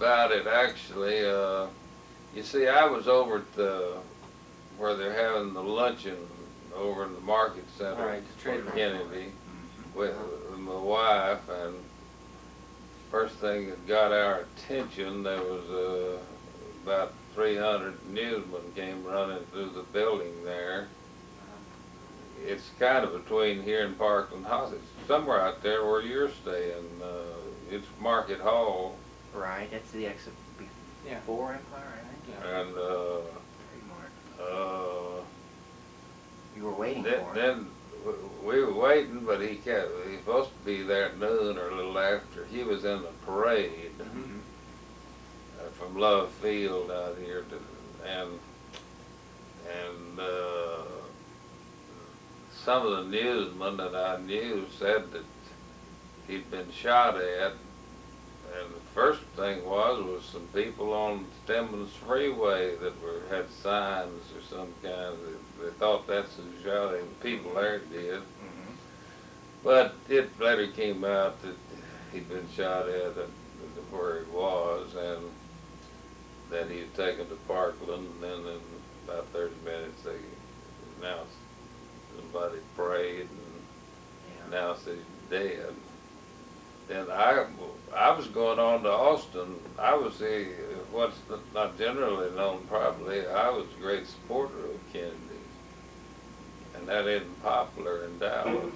about it actually. You see, I was over at the where they're having the luncheon over in the market center All right, the trade in room. Kennedy with Uh-huh. my wife, and first thing that got our attention, there was about 300 newsmen came running through the building there. It's kind of between here and Parkland House. It's somewhere out there where you're staying. It's Market Hall, Right, that's the exit Yeah. before Empire, I think. Yeah. and You were waiting then, for it. then we were waiting, but he was supposed to be there at noon or a little after. He was in the parade Mhm. from Love Field out here to, and some of the newsmen that I knew said that he'd been shot at. And the first thing was some people on Stemmons Freeway that had signs or some kind. They thought that's who shot him. People there did. Mm-hmm. But it later came out that he'd been shot at where he was, and then he was taken to Parkland, and then in about 30 minutes they announced somebody prayed and announced that he's dead. Then I was going on to Austin. I was what's not generally known probably, I was a great supporter of Kennedy. And that isn't popular in Dallas.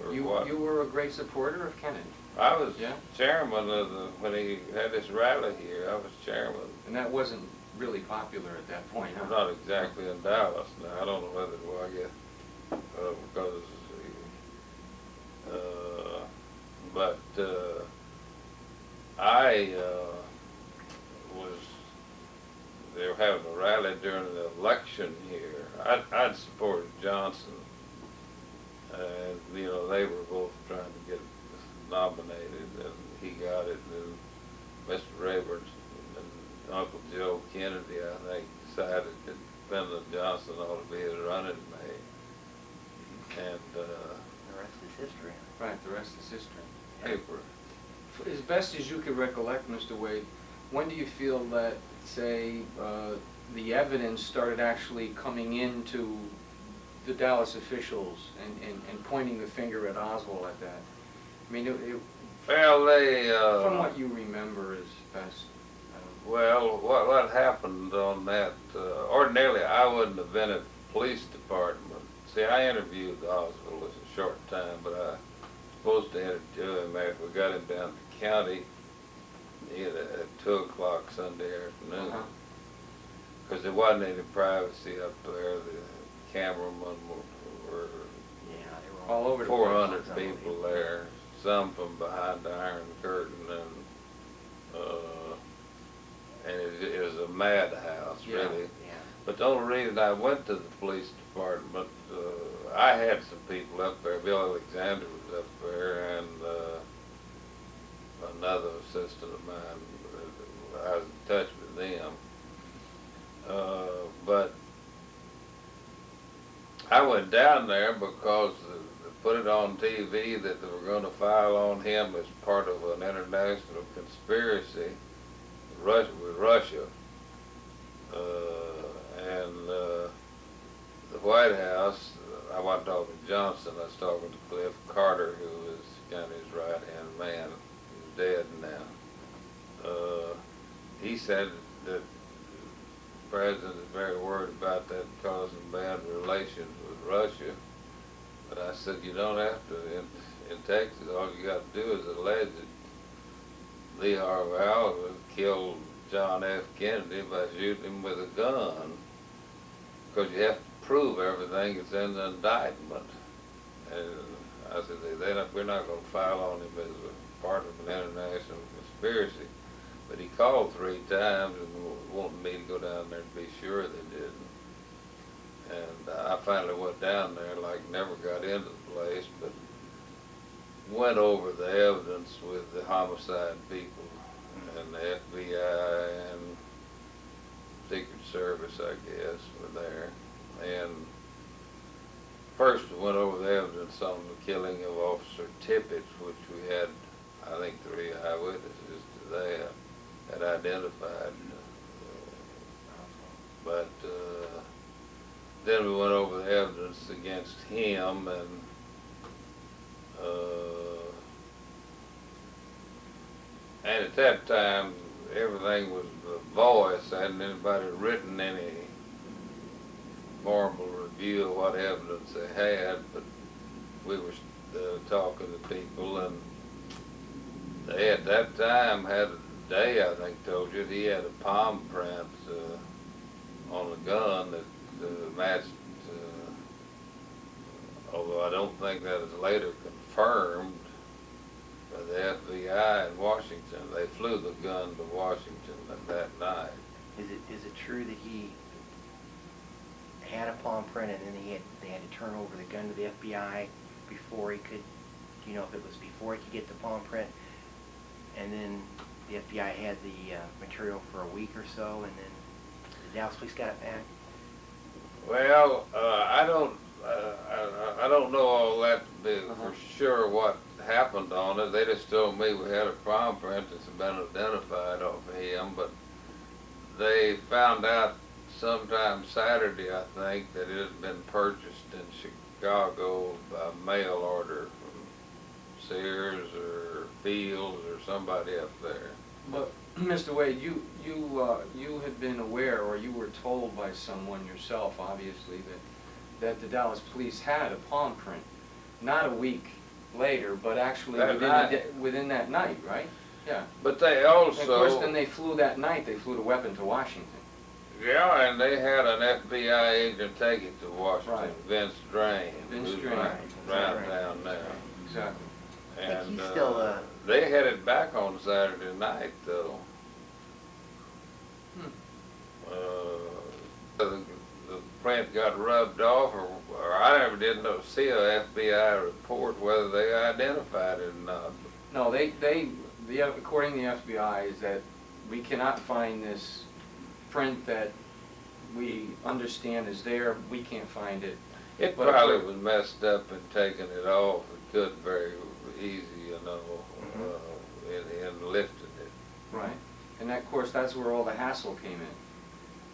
Or You what. you were a great supporter of Kennedy, I was Yeah? chairman of when he had his rally here. I was chairman. and that wasn't really popular at that point, huh? Not exactly in Dallas. Now I don't know whether it was. I guess because but I was. They were having a rally during the election here. I'd supported Johnson, and they were both trying to get nominated, and he got it. And Mr. Rayburn and Uncle Joe Kennedy, I think, decided that Lyndon Johnson ought to be his running mate. And The rest is history. Right, the rest is history. paper. As best as you could recollect, Mr. Wade, when do you feel that, say, the evidence started actually coming into the Dallas officials and pointing the finger at Oswald at that? I mean, Well, they. from what you remember is best. Well, what happened on that? Ordinarily, I wouldn't have been at the police department. See, I interviewed Oswald as a short time, but I was supposed to interview him after we got him down to the county at 2 o'clock Sunday afternoon. Because there wasn't any privacy up there. The cameramen were Yeah, they were All over the place. 400 people there, some from behind the Iron Curtain, and it was a madhouse, Yeah. really. Yeah. But the only reason I went to the police department, I had some people up there. Bill Alexander was up there, and another assistant of mine. I was in touch with them. But I went down there because they put it on TV that they were going to file on him as part of an international conspiracy with Russia. And the White House, I wasn't talking to Johnson, I was talking to Cliff Carter, who was kind of his right-hand man. He's dead now. He said that the president is very worried about that causing bad relations with Russia. But I said, you don't have to. In Texas, all you got to do is allege that Lee Harvey Oswald killed John F. Kennedy by shooting him with a gun. Because you have to prove everything that's in the indictment. And I said, we're not going to file on him as a part of an international conspiracy. But he called 3 times and wanted me to go down there and be sure they didn't. And I finally went down there, never got into the place, but went over the evidence with the homicide people and the FBI and Secret Service, I guess, were there. And first we went over the evidence on the killing of Officer Tippett, which we had, I think, 3 eyewitnesses to that. had identified. But then we went over the evidence against him, and at that time everything was the voice. Hadn't anybody written any formal review of what evidence they had, but we were talking to people, and they at that time had Day, I think, told you, he had a palm print on the gun that matched, although I don't think that is later confirmed by the FBI in Washington. They flew the gun to Washington that night. Is it true that he had a palm print and then they had to turn over the gun to the FBI before he could, do you know if it was before he could get the palm print, and then the FBI had the material for a week or so, and then the Dallas police got it back? Well, I don't know all that for sure what happened on it. They just told me we had a palm print that's been identified off of him, but they found out sometime Saturday, I think, that it had been purchased in Chicago by mail order from Sears or Fields or somebody up there. But Mr. Wade, you had been aware, or you were told by someone yourself, obviously, that the Dallas police had a palm print, not a week later, but actually within that night, right? Yeah. But they also... And of course, then they flew that night. They flew the weapon to Washington. Yeah, and they had an FBI agent take it to Washington, Right. Vince Drain, Vince who's Drain. around town now. Exactly. And he's still, they had it back on Saturday night, though. The print got rubbed off, or I never did see a FBI report whether they identified it or not. No, according to the FBI, is that we cannot find this print that we understand is there. We can't find it. It But probably was messed up and taken it off. It could very easy, you know, and lifted it. Right. And of course, that's where all the hassle came in.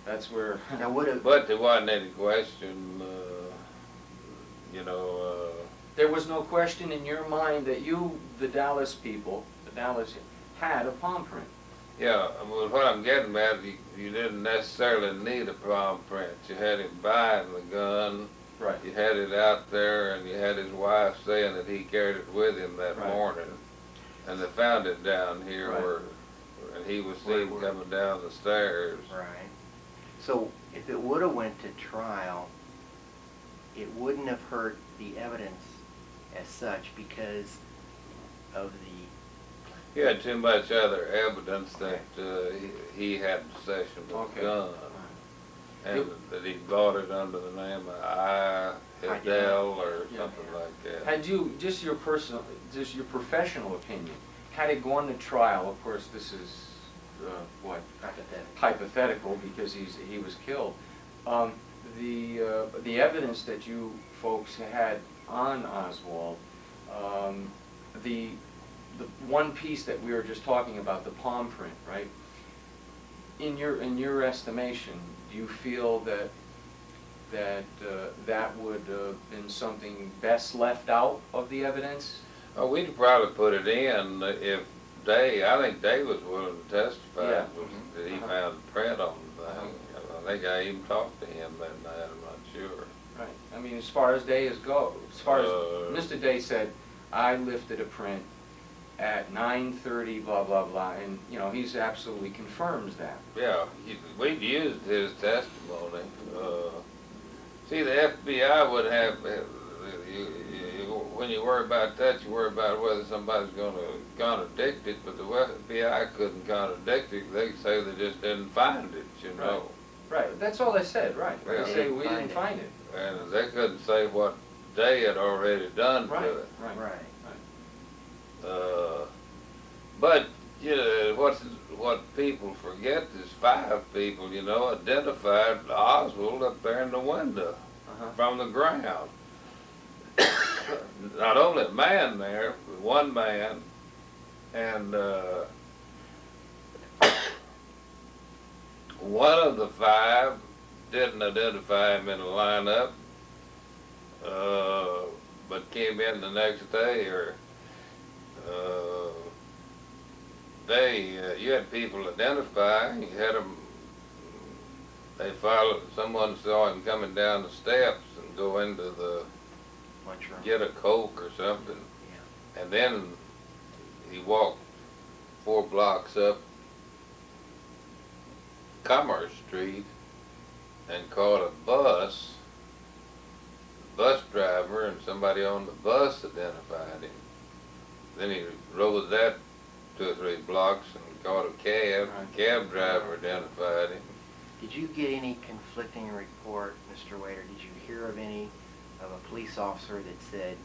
That's where... now would have, But there wasn't any question, you know. There was no question in your mind that you, the Dallas people, had a palm print. Yeah, well, what I'm getting at, you didn't necessarily need a palm print. You had him buying the gun. Right. You had it out there, and you had his wife saying that he carried it with him that Right. morning. And they found it down here Right. and he was seen coming down the stairs. right. So if it would have went to trial, it wouldn't have hurt the evidence as such because of the... He had too much other evidence that he had possession of Okay. the gun, and that he bought it under the name of Hidell or Yeah. something like that. Had you, just your professional opinion, had it gone to trial, of course this is, hypothetical because he was killed. The evidence that you folks had on Oswald, the one piece that we were just talking about, the palm print, right? In your estimation, do you feel that that would have been something best left out of the evidence? Oh, we'd probably put it in if I think Day was willing to testify Yeah. that he found the print on the thing. I think I even talked to him that night, I'm not sure. Right. I mean, as far as Day as Mr. Day said, I lifted a print at 9:30, blah, blah, blah, and, you know, he's absolutely confirms that. Yeah, we've used his testimony. See, the FBI would have, when you worry about that, you worry about whether somebody's going to contradict it, but the FBI couldn't contradict it. They say they just didn't find it, you know. Right, that's all they said, right. Yeah. They say we didn't find it. And they couldn't say what Day had already done Right, to it. right. Right. But you know, what people forget is 5 people, you know, identified Oswald up there in the window from the ground. Not only a man there, but one man, and one of the five didn't identify him in the lineup, but came in the next day, or you had people identify, you had them, they followed, someone saw him coming down the steps and go into the, Lunchroom. get a Coke or something. Yeah. And then he walked 4 blocks up Commerce Street and caught a bus. The bus driver and somebody on the bus identified him. Then he rode that 2 or 3 blocks and caught a cab. Right. The cab driver identified him. Did you get any conflicting report, Mr. Waiter? Did you hear of any of a police officer that said,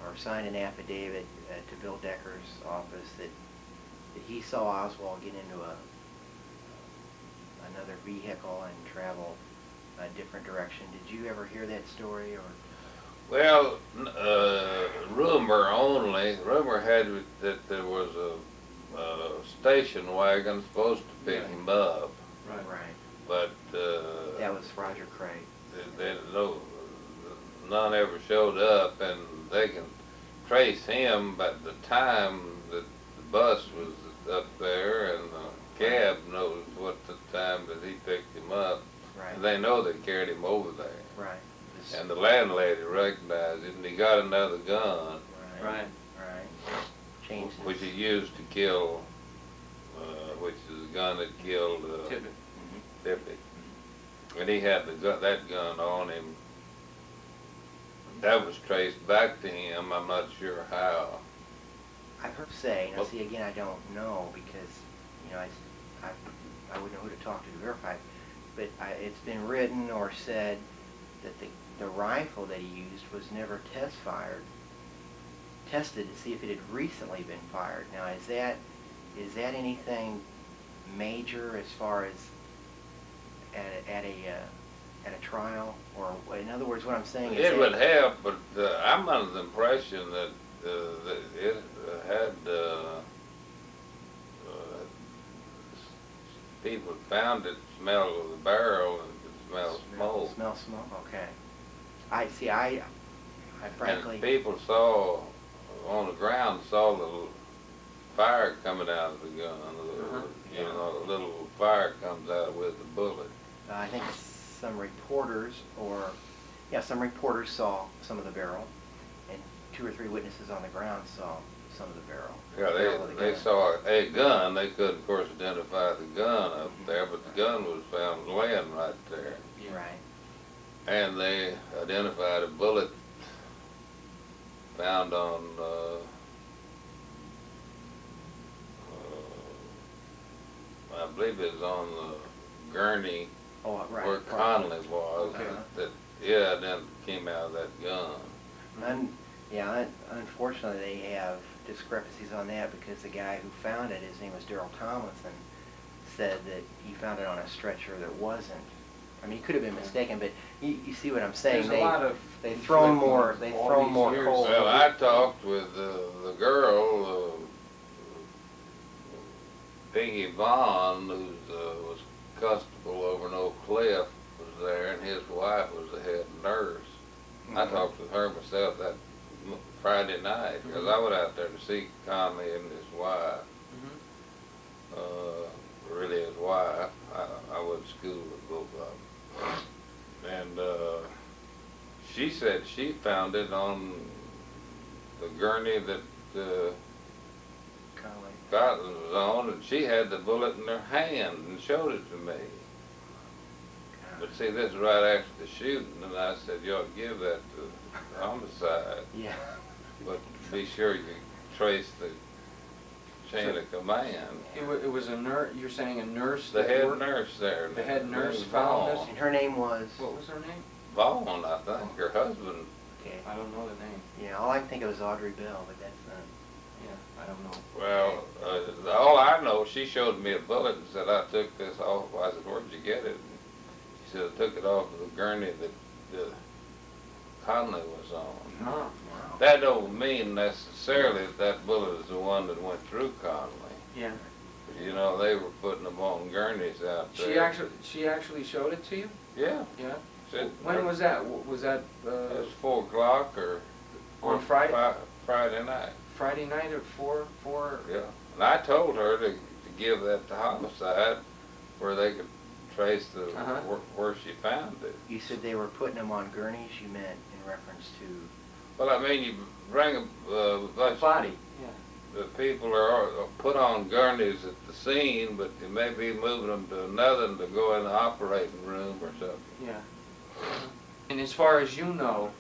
or signed an affidavit to Bill Decker's office that he saw Oswald get into another vehicle and travel a different direction? Did you ever hear that story, or? Well, rumor only. Rumor had it that there was a station wagon supposed to pick him up, Right. but That was Roger Craig. none ever showed up, and they can trace him by the time that the bus was up there, and the cab knows what the time that he picked him up. Right. And they know they carried him over there. Right. And the landlady recognized it, and he got another gun, Right. Right. Changed which his- he used to kill, which is the gun that killed Tippit. Tippit. And he had that gun on him. That was traced back to him. I'm not sure how. I've heard say, now Well- see, again, I don't know because, I wouldn't know who to talk to verify it, but it's been written or said that the rifle that he used was never tested to see if it had recently been fired. Now, is that anything major as far as at a trial, or in other words, what I'm saying is It would have, but I'm under the impression that it had people found it, smelled of the barrel, and could smell smoke. Smell smoke. Okay. I frankly. And people saw on the ground, saw the fire coming out of the gun. You know, a little fire comes out with the bullet. I think some reporters saw some of the barrel, and 2 or 3 witnesses on the ground saw some of the barrel. Yeah, barrel of the they gun. saw a gun. They couldn't, of course, identify the gun up there, but the gun was found laying right there. Right. And they identified a bullet found on, I believe it was on the gurney Oh, right. where Conley was. Okay. Then came out of that gun. Unfortunately, they have discrepancies on that because the guy who found it, his name was Daryl Tomlinson, said that he found it on a stretcher that wasn't. I mean, he could have been mistaken, but you see what I'm saying? There's a lot of They've thrown more conflicting all these years. coal. Well, I talked with the girl, Peggy Vaughn, who was constable over in Oak Cliff, was there, and his wife was the head nurse. I talked with her myself that Friday night, because I went out there to see Conley and his wife. Really his wife. I went to school with both of them. And she said she found it on the gurney that Cotton was on, and she had the bullet in her hand and showed it to me. But see, this is right after the shooting, and I said, you ought to give that to homicide. Yeah. But be sure you trace the chain of command. It was a nurse, you're saying a nurse? The that head worked- nurse there. The head nurse Named found Vaughn. this? And her name was. What was her name? Vaughn, I think, her husband. Okay. I don't know the name. Yeah, all I can think of is Audrey Bell, but that's not. Yeah, I don't know. Well, all I know, she showed me a bullet and said, I took this off. I said, where'd you get it? And she said, I took it off of the gurney that Conley was on. Wow. That don't mean necessarily that bullet is the one that went through Conley. Yeah. You know, they were putting them on gurneys out there. She actually showed it to you? Yeah. Yeah? Said- When was that? Was that, It was 4 o'clock or. On Friday? Friday night, Friday night at 4? yeah. And I told her to give that to homicide where they could trace the, Uh-huh. where she found it. You said they were putting them on gurneys, you meant in reference to, Well, I mean, you bring a bunch Body, yeah. the people are put on gurneys at the scene, but they may be moving them to another to go in the operating room or something. Yeah. And as far as you know,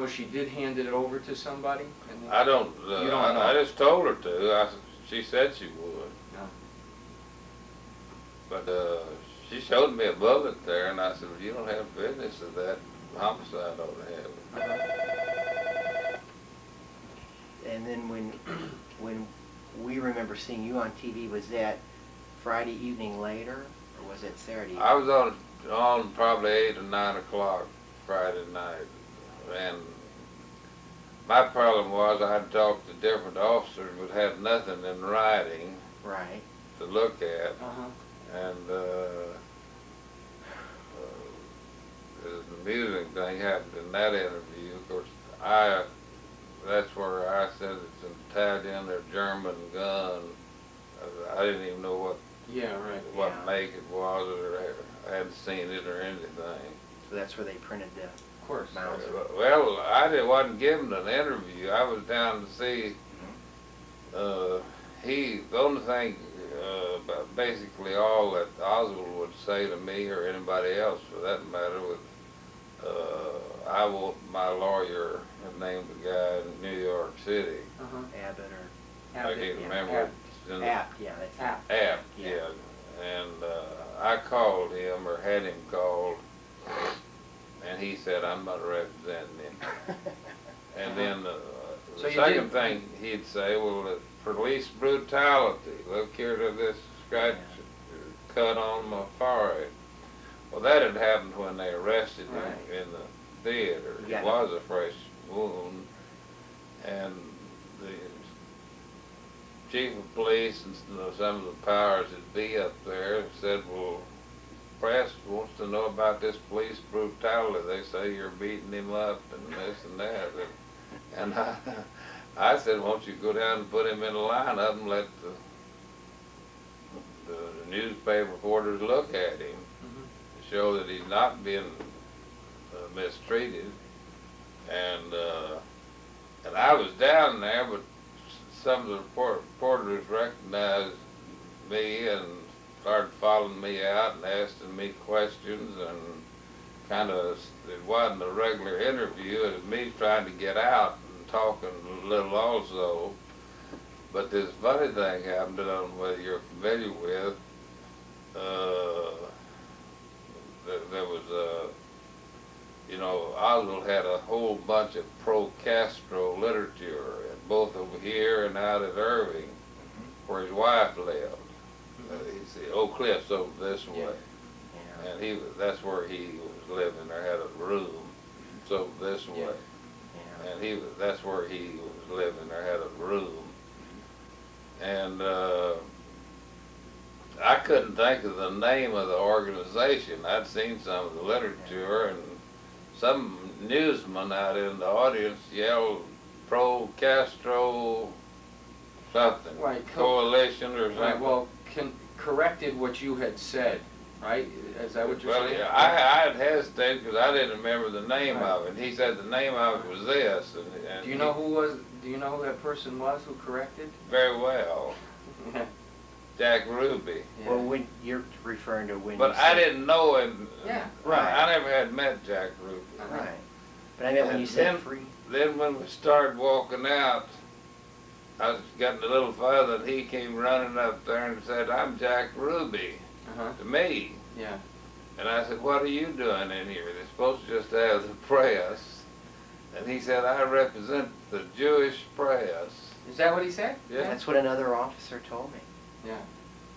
she did hand it over to somebody? And then- I don't, You don't I know. just told her to. She said she would. No. But she showed me a bullet there, and I said, well, you don't have business of that. Homicide ought to have it. Uh-huh. and then when we remember seeing you on TV, was that Friday evening later, or was it Saturday? I was on probably 8 or 9 o'clock Friday night, and my problem was I'd talked to different officers but had nothing in writing Right. to look at, Uh-huh. and the music thing happened in that interview. Of course, that's where I said it's an Italian or German gun. I didn't even know Yeah, right. what Yeah. make it was, or I hadn't seen it or anything. So that's where they printed the Of course. Mauser. Well, wasn't given an interview. I was down to see, the only thing, basically all that Oswald would say to me or anybody else for that matter was, I want my lawyer, named the guy in New York City. Uh-huh. Abbott or I can't yeah, remember. App, yeah, that's App. App, Yeah. yeah. And I called him or had him called, and he said, I'm not representing him. And then So the you second did- thing he'd say, well, police brutality. Look here to this scratch cut on my forehead. Well, that had happened when they arrested him Right. in the theater. Yeah. It was a fresh wound, and the chief of police and some of the powers that be up there said, well, press wants to know about this police brutality. They say you're beating him up and this and that. And I said, won't you go down and put him in a lineup and let the newspaper reporters look at him Mhm. to show that he's not being mistreated. And I was down there, but some of the reporters recognized me and started following me out and asking me questions, and it wasn't a regular interview. It was me trying to get out and talking a little also. But this funny thing happened that I don't know whether you're familiar with. There was Oswald had a whole bunch of pro-Castro literature, both over here and out at Irving, where his wife lived. He's the Oak Cliffs over this way. Yeah. And that's where he was living, or had a room, so this way. Yeah. And that's where he was living, or had a room. And I couldn't think of the name of the organization. I'd seen some of the literature, and some newsman out in the audience yelled pro-Castro something, Right. coalition or something. Right, well, corrected what you had said, right? Is that what you're Well, saying? yeah, I had hesitated because I didn't remember the name Right. of it. He said the name of it was this. And Do you know who that person was who corrected? Very well. Jack Ruby. Well, when you're referring to when But you I said, didn't know him. Yeah. Right. I never had met Jack Ruby. Right. But I meant when you said then, free. Then when we started walking out, I was getting a little further, and he came running up there and said, I'm Jack Ruby, Uh-huh. to me. Yeah. And I said, what are you doing in here? They're supposed to just have the press. And he said, I represent the Jewish press. Is that what he said? Yeah. That's what another officer told me. Yeah.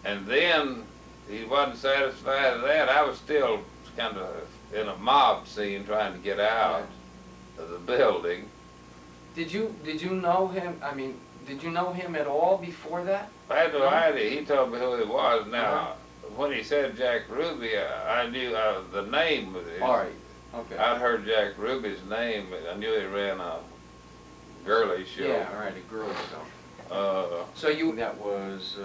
And then he wasn't satisfied with that. I was still kind of in a mob scene trying to get out of the building. Did you know him? I mean, did you know him at all before that? I had no idea. He told me who he was. Now, when he said Jack Ruby, I knew the name of it. All right, okay. I'd heard Jack Ruby's name, but I knew he ran a girly show. Yeah, all right, a girl show. So that was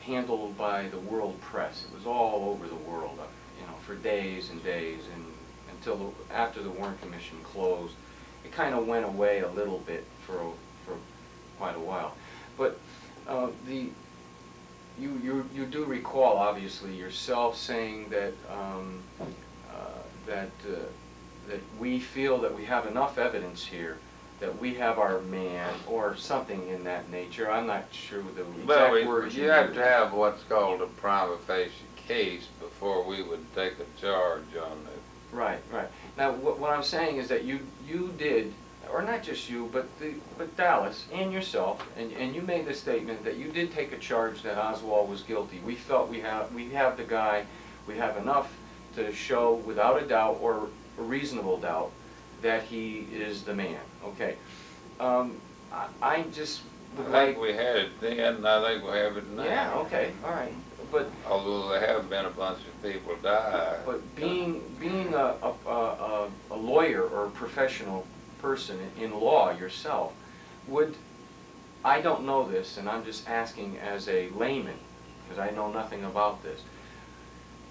handled by the world press. It was all over the world, you know, for days and days, and until after the Warren Commission closed. It kind of went away a little bit for quite a while. But you do recall, obviously, yourself saying that that we feel that we have enough evidence here that we have our man, or something in that nature. I'm not sure the exact words you have to have what's called a prima facie case before we would take a charge on it. Right, right. Now, what I'm saying is that you did, or not just you, but Dallas and yourself, and you made the statement that you did take a charge that Oswald was guilty. We felt we have the guy, we have enough to show without a doubt or a reasonable doubt that he is the man. Okay. I just would I like. think we had it then, and I think we have it now. Yeah. Okay. All right. But although there have been a bunch of people die. But being a lawyer or a professional person in law yourself, I don't know this, and I'm just asking as a layman, because I know nothing about this.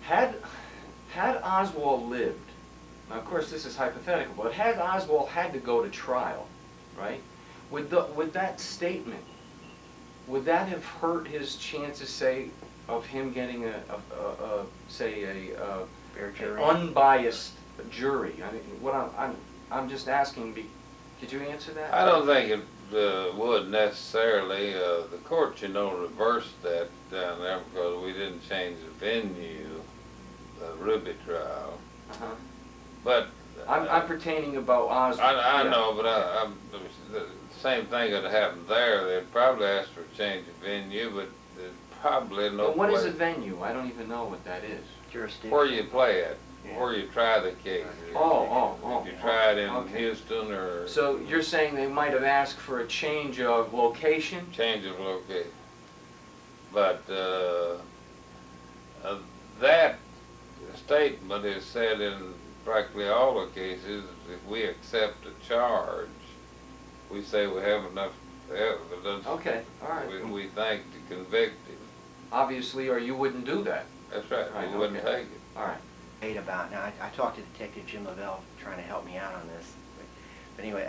Had Oswald lived, now of course this is hypothetical, but had Oswald had to go to trial, right? Would that statement, would that have hurt his chances, say, of him getting say a Fair jury. unbiased jury? I mean, what I'm just asking. Could you answer that? I don't think it would necessarily. The court, reversed that down there because we didn't change the venue, the Ruby trial. Uh-huh. But I'm pertaining about Oswald. I Yeah. know, but the same thing would have happened there. They'd probably ask for a change of venue, but there's probably no But what is a place venue? I don't even know what that is. Jurisdiction. where you play it, Yeah. where you try the case. Oh, If you try it in okay. Houston or So you're saying they might have asked for a change of location? change of location. But that statement is said in practically all the cases. If we accept a charge, we say we have enough evidence. Okay, all right. We think to convict him. Obviously, or you wouldn't do that. That's right. Right, We wouldn't okay. take it. All right. About now, I talked to Detective Jim Lavelle trying to help me out on this. But anyway,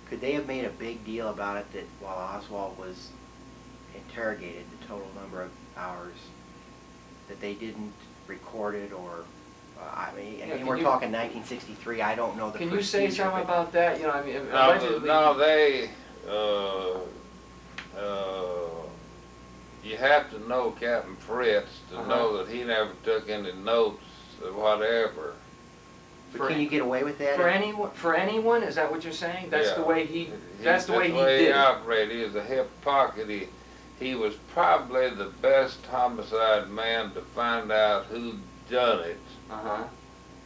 could they have made a big deal about it that while Oswald was interrogated, the total number of hours, that they didn't record it, or I mean, Yeah, again, can we're you- talking 1963. I don't know the Can you say procedure, something but- about that? You know, I mean, No, allegedly. no, they, you have to know Captain Fritz to know that he never took any notes or whatever. But can you get away with that? For anyone, is that what you're saying? That's the Yeah. way that's the way he he did. operated. He was a hip pocket. He was probably the best homicide man to find out who done it, Uh-huh.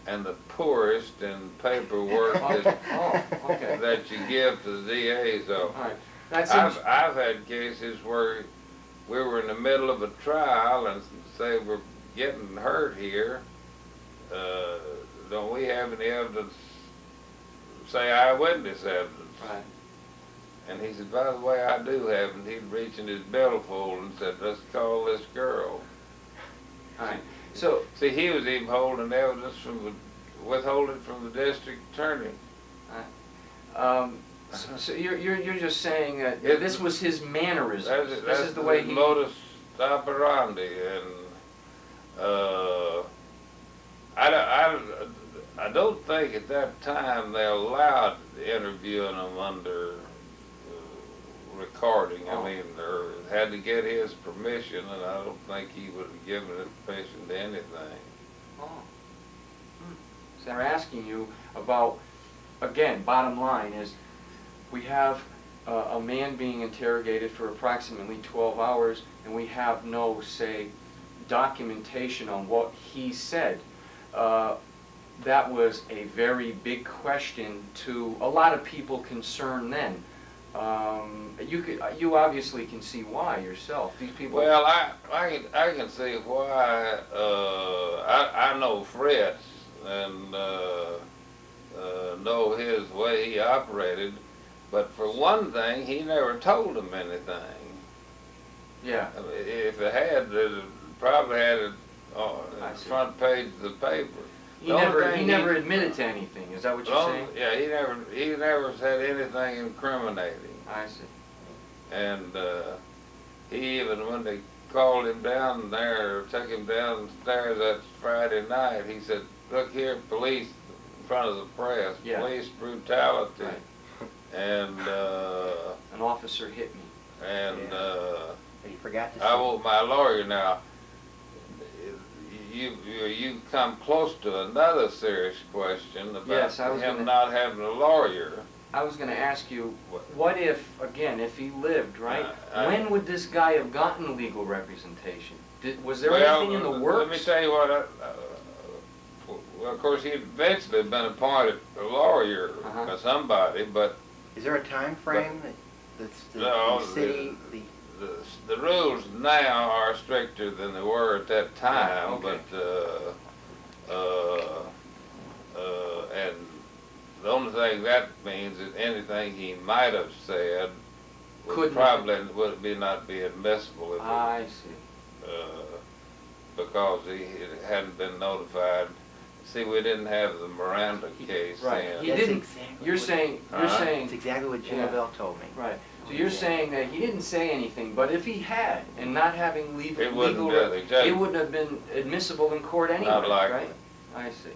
and the poorest in paperwork Okay. that you give to the DA's office. All right. That's I've had cases where we were in the middle of a trial and say we're getting hurt here. Don't we have any evidence? Say eyewitness evidence. right. And he said, by the way, I do have, and he'd reach in his billfold and said, let's call this girl. All right. So See, he was even holding evidence withholding from the district attorney. so you're just saying that this was his mannerisms. This That's is the way he. modus operandi, and I don't think at that time they allowed interviewing them under recording. Oh. I mean, or had to get his permission, and I don't think he would have given it permission to anything. Oh. So we're asking you about, again, bottom line is, we have a man being interrogated for approximately 12 hours, and we have no, say, documentation on what he said. That was a very big question to a lot of people concerned then. You obviously can see why yourself. These people. Well, I can see why. I know Fritz and know his way he operated, but for one thing, he never told them anything. Yeah. I mean, if it had, it probably had it on I the see. front page of the paper. He The only never. He thing never admitted to anything. Is that what you're saying? Yeah, he never said anything incriminating. I see. And he even, when they called him down there, took him downstairs that Friday night, he said, "Look here, police," in front of the press, Yeah. "police brutality." Right. And An officer hit me. But he forgot to say. I want my lawyer now. You come close to another serious question about Yes, I was him gonna- not having a lawyer. I was going to ask you, what if, again, if he lived, right? I- When would this guy have gotten legal representation? Was there Well, anything in the Let me works? tell you what. Well, of course, he'd eventually been appointed a lawyer Uh-huh. by somebody, but Is there a time frame that No, the city, the rules now are stricter than they were at that time. okay. But and the only thing that means is anything he might have said would Couldn't- probably not be admissible if I see. because he hadn't been notified. See, we didn't have the Miranda case Right. then. He That's didn't. exactly You're what- saying. You're Huh? saying. That's exactly what Jim Yeah. Lavelle told me. Right. So you're saying that he didn't say anything, but if he had, and not having legal, It wouldn't legal, be, exactly. it wouldn't have been admissible in court anyway, Not likely. right? I see.